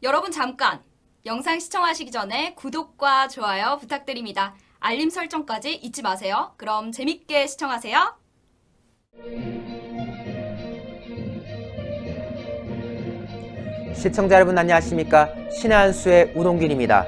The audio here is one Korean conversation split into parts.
여러분 잠깐! 영상 시청하시기 전에 구독과 좋아요 부탁드립니다. 알림 설정까지 잊지 마세요. 그럼 재밌게 시청하세요. 시청자 여러분 안녕하십니까? 신한수의 우동균입니다.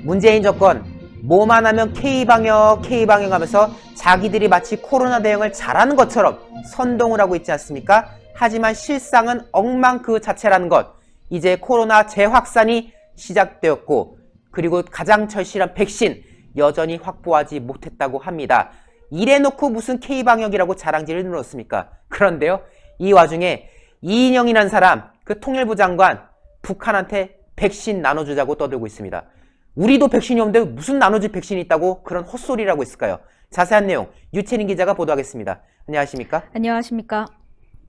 문재인 정권 뭐만 하면 K방역 하면서 자기들이 마치 코로나 대응을 잘하는 것처럼 선동을 하고 있지 않습니까? 하지만 실상은 엉망 그 자체라는 것. 이제 코로나 재확산이 시작되었고 그리고 가장 절실한 백신 여전히 확보하지 못했다고 합니다. 이래놓고 무슨 K방역이라고 자랑질을 늘었습니까? 그런데요, 이 와중에 이인영이라는 사람, 그 통일부 장관, 북한한테 백신 나눠주자고 떠들고 있습니다. 우리도 백신이 없는데 무슨 나눠줄 백신이 있다고 그런 헛소리라고 했을까요? 자세한 내용 유채린 기자가 보도하겠습니다. 안녕하십니까? 안녕하십니까?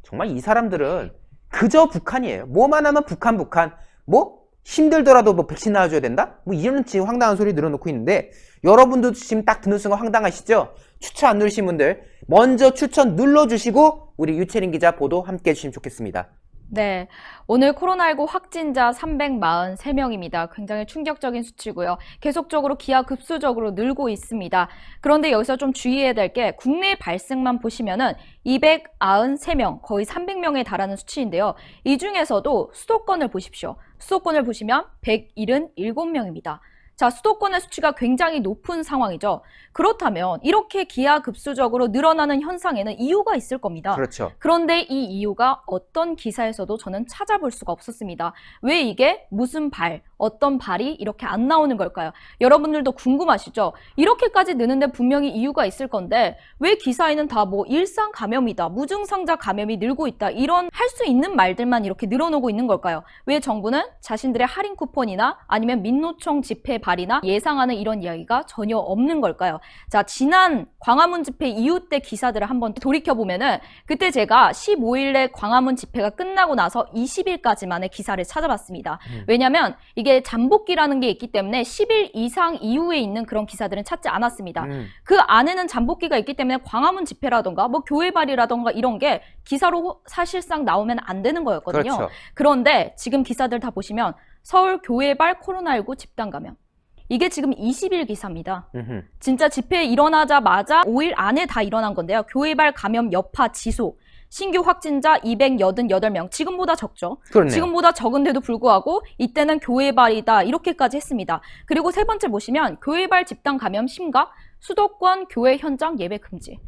정말 이 사람들은 그저 북한이에요. 뭐만 하면 북한. 뭐 힘들더라도 뭐 백신 나눠줘야 된다? 뭐 이런 지금 황당한 소리 늘어놓고 있는데 여러분도 지금 딱 듣는 순간 황당하시죠? 추천 안 누르신 분들 먼저 추천 눌러주시고 우리 유채린 기자 보도 함께 해주시면 좋겠습니다. 네, 오늘 코로나19 확진자 343명입니다. 굉장히 충격적인 수치고요. 계속적으로 기하급수적으로 늘고 있습니다. 그런데 여기서 좀 주의해야 될 게 국내 발생만 보시면은 293명, 거의 300명에 달하는 수치인데요. 이 중에서도 수도권을 보십시오. 수도권을 보시면 177명입니다. 자, 수도권의 수치가 굉장히 높은 상황이죠. 그렇다면 이렇게 기하급수적으로 늘어나는 현상에는 이유가 있을 겁니다. 그렇죠. 그런데 이 이유가 어떤 기사에서도 저는 찾아볼 수가 없었습니다. 왜 이게 무슨 어떤 발이 이렇게 안 나오는 걸까요? 여러분들도 궁금하시죠? 이렇게까지 느는데 분명히 이유가 있을 건데 왜 기사에는 다 뭐 일상 감염이다, 무증상자 감염이 늘고 있다 이런 할 수 있는 말들만 이렇게 늘어놓고 있는 걸까요? 왜 정부는 자신들의 할인 쿠폰이나 아니면 민노총 집회 발이나 예상하는 이런 이야기가 전혀 없는 걸까요? 자, 지난 광화문 집회 이후 때 기사들을 한번 돌이켜보면은 그때 제가 15일에 광화문 집회가 끝나고 나서 20일까지만의 기사를 찾아봤습니다. 왜냐면 이게 잠복기라는 게 있기 때문에 10일 이상 이후에 있는 그런 기사들은 찾지 않았습니다. 그 안에는 잠복기가 있기 때문에 광화문 집회라던가 뭐 교회발이라던가 이런 게 기사로 사실상 나오면 안 되는 거였거든요. 그렇죠. 그런데 지금 기사들 다 보시면 서울 교회발 코로나19 집단 감염. 이게 지금 20일 기사입니다. 진짜 집회 일어나자마자 5일 안에 다 일어난 건데요. 교회발 감염 여파 지속. 신규 확진자 288명. 지금보다 적죠. 그렇네요. 지금보다 적은데도 불구하고 이때는 교회발이다. 이렇게까지 했습니다. 그리고 세 번째 보시면 교회발 집단 감염 심각. 수도권 교회 현장 예배 금지.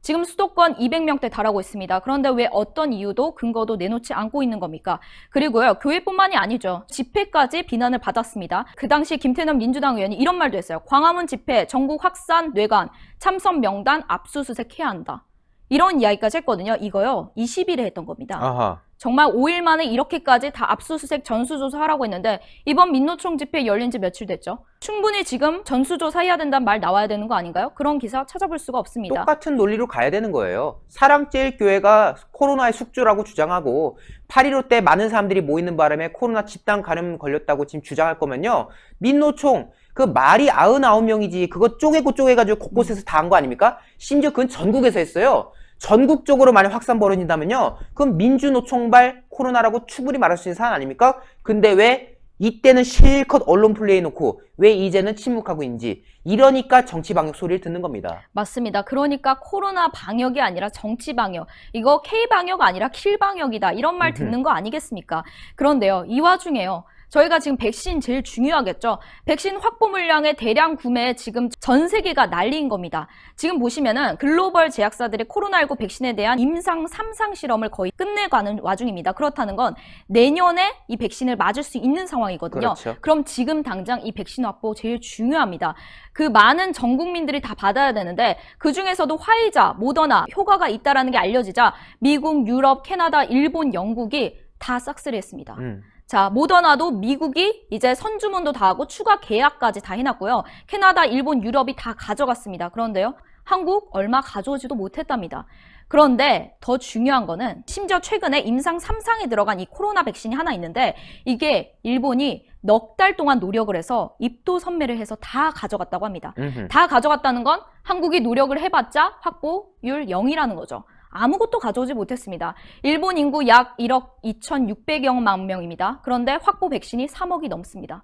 지금 수도권 200명대 달하고 있습니다. 그런데 왜 어떤 이유도 근거도 내놓지 않고 있는 겁니까? 그리고요, 교회뿐만이 아니죠. 집회까지 비난을 받았습니다. 그 당시 김태년 민주당 의원이 이런 말도 했어요. 광화문 집회, 전국 확산, 뇌관, 참석 명단 압수수색해야 한다. 이런 이야기까지 했거든요. 이거요, 20일에 했던 겁니다. 아하. 정말 5일 만에 이렇게까지 다 압수수색 전수조사하라고 했는데 이번 민노총 집회 열린 지 며칠 됐죠? 충분히 지금 전수조사해야 된다는 말 나와야 되는 거 아닌가요? 그런 기사 찾아볼 수가 없습니다. 똑같은 논리로 가야 되는 거예요. 사랑제일교회가 코로나의 숙주라고 주장하고 8.15 때 많은 사람들이 모이는 바람에 코로나 집단 감염 걸렸다고 지금 주장할 거면요. 민노총 그 말이 99명이지 그거 쪼개가지고 곳곳에서 다 한 거 아닙니까? 심지어 그건 전국에서 했어요. 전국적으로 만약 확산 벌어진다면요. 그럼 민주노총발 코로나라고 충분히 말할 수 있는 사안 아닙니까? 근데 왜 이때는 실컷 언론 플레이 놓고 왜 이제는 침묵하고 있는지 이러니까 정치 방역 소리를 듣는 겁니다. 맞습니다. 그러니까 코로나 방역이 아니라 정치 방역. 이거 K 방역 아니라 킬 방역이다. 이런 말 듣는 거 아니겠습니까? 그런데요. 이 와중에요. 저희가 지금 백신 제일 중요하겠죠. 백신 확보 물량의 대량 구매에 지금 전 세계가 난리인 겁니다. 지금 보시면은 글로벌 제약사들이 코로나19 백신에 대한 임상 3상 실험을 거의 끝내가는 와중입니다. 그렇다는 건 내년에 이 백신을 맞을 수 있는 상황이거든요. 그렇죠. 그럼 지금 당장 이 백신 확보 제일 중요합니다. 그 많은 전 국민들이 다 받아야 되는데 그 중에서도 화이자, 모더나 효과가 있다라는 게 알려지자 미국, 유럽, 캐나다, 일본, 영국이 다 싹쓸이 했습니다. 자, 모더나도 미국이 이제 선주문도 다 하고 추가 계약까지 다 해놨고요. 캐나다, 일본, 유럽이 다 가져갔습니다. 그런데요, 한국 얼마 가져오지도 못했답니다. 그런데 더 중요한 거는 심지어 최근에 임상 3상에 들어간 이 코로나 백신이 하나 있는데 이게 일본이 넉 달 동안 노력을 해서 입도 선매를 해서 다 가져갔다고 합니다. 다 가져갔다는 건 한국이 노력을 해봤자 확보율 0이라는 거죠. 아무것도 가져오지 못했습니다. 일본 인구 약 1억 2,600여만 명입니다. 그런데 확보 백신이 3억이 넘습니다.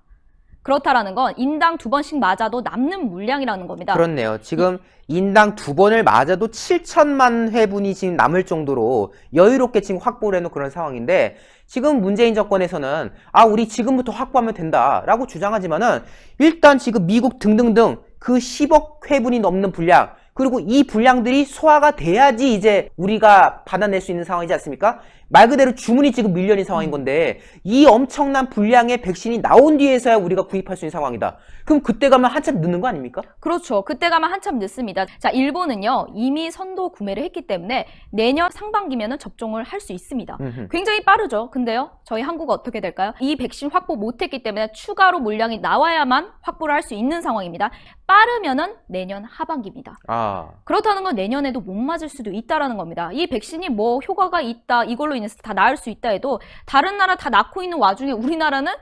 그렇다라는 건 인당 2번씩 맞아도 남는 물량이라는 겁니다. 그렇네요. 지금 인당 2번을 맞아도 7천만 회분이 지금 남을 정도로 여유롭게 지금 확보를 해놓은 그런 상황인데, 지금 문재인 정권에서는 우리 지금부터 확보하면 된다라고 주장하지만은, 일단 지금 미국 등등등 그 10억 회분이 넘는 분량, 그리고 이 분량들이 소화가 돼야지 이제 우리가 받아낼 수 있는 상황이지 않습니까? 말 그대로 주문이 지금 밀려있는 상황인 건데, 이 엄청난 분량의 백신이 나온 뒤에서야 우리가 구입할 수 있는 상황이다. 그럼 그때 가면 한참 늦는 거 아닙니까? 그렇죠. 그때 가면 한참 늦습니다. 자, 일본은요, 이미 선도 구매를 했기 때문에 내년 상반기면은 접종을 할 수 있습니다. 굉장히 빠르죠. 근데요, 저희 한국은 어떻게 될까요? 이 백신 확보 못했기 때문에 추가로 물량이 나와야만 확보를 할 수 있는 상황입니다. 빠르면은 내년 하반기입니다. 그렇다는 건 내년에도 못 맞을 수도 있다라는 겁니다. 이 백신이 뭐 효과가 있다, 이걸로 인해서 다 나을 수 있다 해도 다른 나라 다 낳고 있는 와중에 우리나라는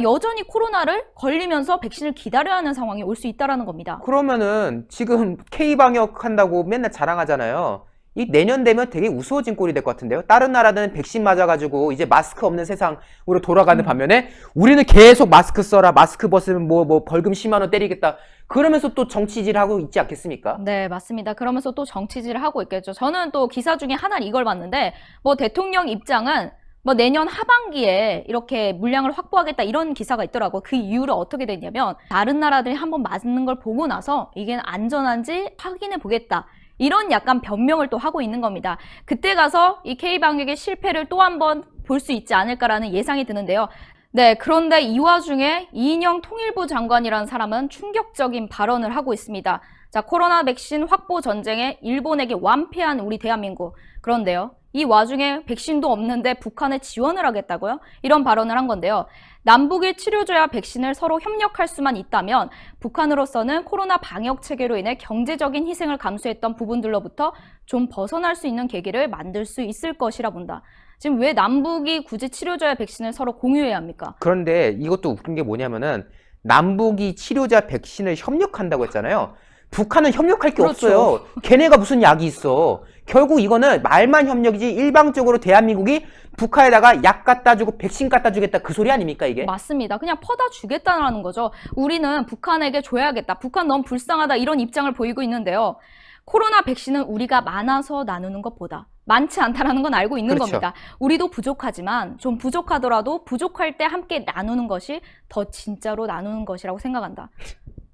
여전히 코로나를 걸리면서 백신을 기다려야 하는 상황이 올 수 있다라는 겁니다. 그러면은 지금 K방역 한다고 맨날 자랑하잖아요. 이 내년 되면 되게 우스워진 꼴이 될 것 같은데요. 다른 나라들은 백신 맞아가지고 이제 마스크 없는 세상으로 돌아가는 반면에 우리는 계속 마스크 써라, 마스크 벗으면 뭐 벌금 10만 원 때리겠다. 그러면서 또 정치질하고 있지 않겠습니까? 네, 맞습니다. 그러면서 또 정치질을 하고 있겠죠. 저는 또 기사 중에 하나를 이걸 봤는데, 뭐 대통령 입장은 뭐 내년 하반기에 이렇게 물량을 확보하겠다, 이런 기사가 있더라고요. 그 이유를 어떻게 됐냐면, 다른 나라들이 한번 맞는 걸 보고 나서 이게 안전한지 확인해 보겠다, 이런 약간 변명을 또 하고 있는 겁니다. 그때 가서 이 K방역의 실패를 또 한번 볼 수 있지 않을까라는 예상이 드는데요. 네, 그런데 이 와중에 이인영 통일부 장관이라는 사람은 충격적인 발언을 하고 있습니다. 자, 코로나 백신 확보 전쟁에 일본에게 완패한 우리 대한민국. 그런데요, 이 와중에 백신도 없는데 북한에 지원을 하겠다고요? 이런 발언을 한 건데요. 남북이 치료제와 백신을 서로 협력할 수만 있다면 북한으로서는 코로나 방역 체계로 인해 경제적인 희생을 감수했던 부분들로부터 좀 벗어날 수 있는 계기를 만들 수 있을 것이라 본다. 지금 왜 남북이 굳이 치료제와 백신을 서로 공유해야 합니까? 그런데 이것도 웃긴 게 뭐냐면은, 남북이 치료자 백신을 협력한다고 했잖아요. 북한은 협력할 게 그렇죠. 없어요. 걔네가 무슨 약이 있어. 결국 이거는 말만 협력이지 일방적으로 대한민국이 북한에다가 약 갖다 주고 백신 갖다 주겠다, 그 소리 아닙니까 이게? 맞습니다. 그냥 퍼다 주겠다는 거죠. 우리는 북한에게 줘야겠다, 북한 너무 불쌍하다, 이런 입장을 보이고 있는데요. 코로나 백신은 우리가 많아서 나누는 것보다 많지 않다라는 건 알고 있는 그렇죠. 겁니다. 우리도 부족하지만 좀 부족하더라도 부족할 때 함께 나누는 것이 더 진짜로 나누는 것이라고 생각한다.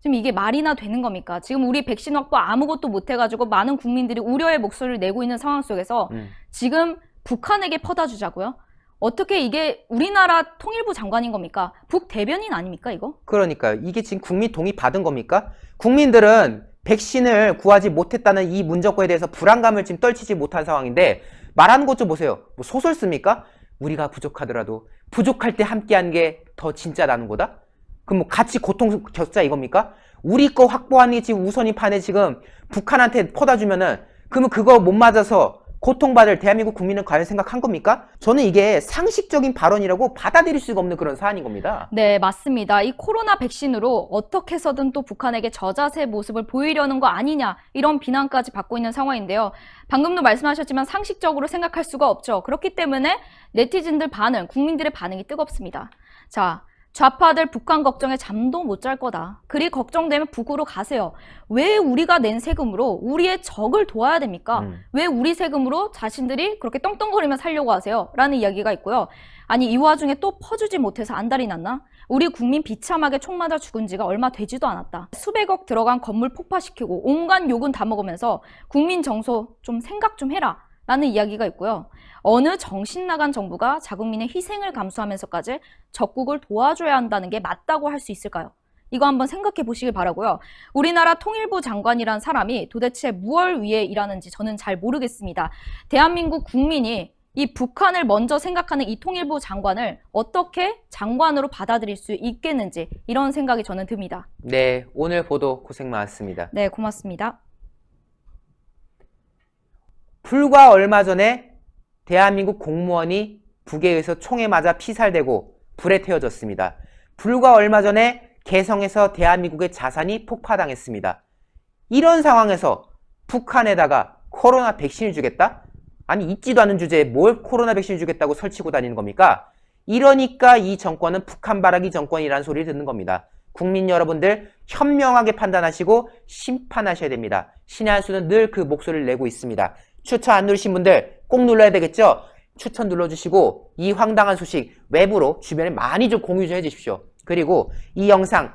지금 이게 말이나 되는 겁니까? 지금 우리 백신 확보 아무것도 못해가지고 많은 국민들이 우려의 목소리를 내고 있는 상황 속에서 지금 북한에게 퍼다 주자고요? 어떻게 이게 우리나라 통일부 장관인 겁니까? 북대변인 아닙니까 이거? 그러니까 이게 지금 국민 동의 받은 겁니까? 국민들은 백신을 구하지 못했다는 이 문정권에 대해서 불안감을 지금 떨치지 못한 상황인데, 말하는 것 좀 보세요. 뭐 소설 씁니까? 우리가 부족하더라도 부족할 때 함께한 게 더 진짜 나는 거다? 그럼 뭐 같이 고통 겪자 이겁니까? 우리 거 확보하는 게 지금 우선인 판에 지금 북한한테 퍼다 주면은, 그러면 그거 못 맞아서 고통받을 대한민국 국민은 과연 생각한 겁니까? 저는 이게 상식적인 발언이라고 받아들일 수가 없는 그런 사안인 겁니다. 네, 맞습니다. 이 코로나 백신으로 어떻게 해서든 또 북한에게 저자세 모습을 보이려는 거 아니냐, 이런 비난까지 받고 있는 상황인데요. 방금도 말씀하셨지만 상식적으로 생각할 수가 없죠. 그렇기 때문에 네티즌들 반응, 국민들의 반응이 뜨겁습니다. 자, 좌파들 북한 걱정에 잠도 못 잘 거다. 그리 걱정되면 북으로 가세요. 왜 우리가 낸 세금으로 우리의 적을 도와야 됩니까? 왜 우리 세금으로 자신들이 그렇게 떵떵거리며 살려고 하세요? 라는 이야기가 있고요. 아니, 이 와중에 또 퍼주지 못해서 안달이 났나? 우리 국민 비참하게 총 맞아 죽은 지가 얼마 되지도 않았다. 수백억 들어간 건물 폭파시키고 온갖 욕은 다 먹으면서 국민 정서 좀 생각 좀 해라, 라는 이야기가 있고요. 어느 정신 나간 정부가 자국민의 희생을 감수하면서까지 적국을 도와줘야 한다는 게 맞다고 할 수 있을까요? 이거 한번 생각해 보시길 바라고요. 우리나라 통일부 장관이란 사람이 도대체 무엇을 위해 일하는지 저는 잘 모르겠습니다. 대한민국 국민이 이 북한을 먼저 생각하는 이 통일부 장관을 어떻게 장관으로 받아들일 수 있겠는지, 이런 생각이 저는 듭니다. 네, 오늘 보도 고생 많았습니다. 네, 고맙습니다. 불과 얼마 전에 대한민국 공무원이 북에 의해서 총에 맞아 피살되고 불에 태워졌습니다. 불과 얼마 전에 개성에서 대한민국의 자산이 폭파당했습니다. 이런 상황에서 북한에다가 코로나 백신을 주겠다? 아니 있지도 않은 주제에 뭘 코로나 백신을 주겠다고 설치고 다니는 겁니까? 이러니까 이 정권은 북한바라기 정권이라는 소리를 듣는 겁니다. 국민 여러분들 현명하게 판단하시고 심판하셔야 됩니다. 신의 한 수는 늘 그 목소리를 내고 있습니다. 추천 안 누르신 분들 꼭 눌러야 되겠죠? 추천 눌러주시고 이 황당한 소식 외부로 주변에 많이 좀 공유 좀 해주십시오. 그리고 이 영상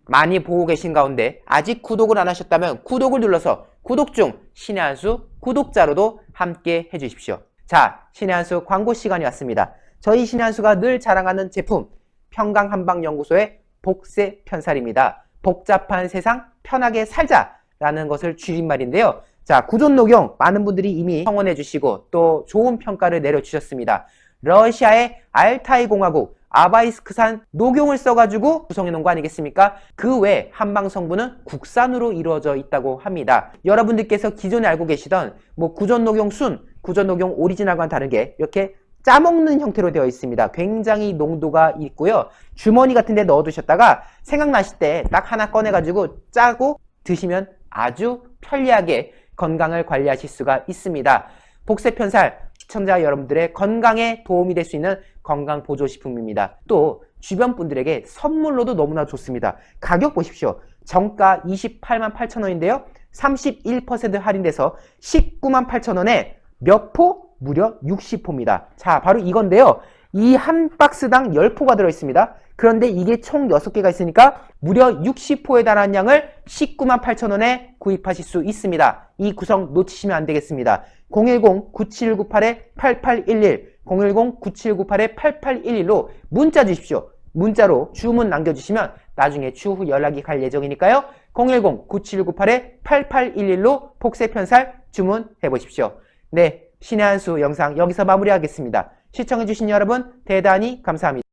많이 보고 계신 가운데 아직 구독을 안 하셨다면 구독을 눌러서 구독 중 신의 한 수 구독자로도 함께 해주십시오. 자, 신의 한 수 광고 시간이 왔습니다. 저희 신의 한 수가 늘 자랑하는 제품 평강한방연구소의 복세 편살입니다. 복잡한 세상 편하게 살자라는 것을 줄임말인데요. 자, 구존 녹용 많은 분들이 이미 성원해 주시고 또 좋은 평가를 내려주셨습니다. 러시아의 알타이 공화국 아바이스크산 녹용을 써가지고 구성해 놓은 거 아니겠습니까? 그 외 한방 성분은 국산으로 이루어져 있다고 합니다. 여러분들께서 기존에 알고 계시던 뭐 구존 녹용 순, 구존 녹용 오리지널과는 다르게 이렇게 짜먹는 형태로 되어 있습니다. 굉장히 농도가 있고요. 주머니 같은 데 넣어두셨다가 생각나실 때 딱 하나 꺼내가지고 짜고 드시면 아주 편리하게 건강을 관리하실 수가 있습니다. 복세편살 시청자 여러분들의 건강에 도움이 될 수 있는 건강보조식품입니다. 또 주변 분들에게 선물로도 너무나 좋습니다. 가격 보십시오. 정가 28만 8천 원인데요. 31% 할인돼서 19만 8천 원에 몇 포? 무려 60포입니다. 자, 바로 이건데요. 이 한 박스당 10포가 들어있습니다. 그런데 이게 총 6개가 있으니까 무려 60포에 달하는 양을 19만 8천 원에 구입하실 수 있습니다. 이 구성 놓치시면 안 되겠습니다. 010-9798-8811 010-9798-8811로 문자 주십시오. 문자로 주문 남겨주시면 나중에 추후 연락이 갈 예정이니까요. 010-9798-8811로 복세편살 주문해 보십시오. 네, 신의 한 수 영상 여기서 마무리하겠습니다. 시청해주신 여러분 대단히 감사합니다.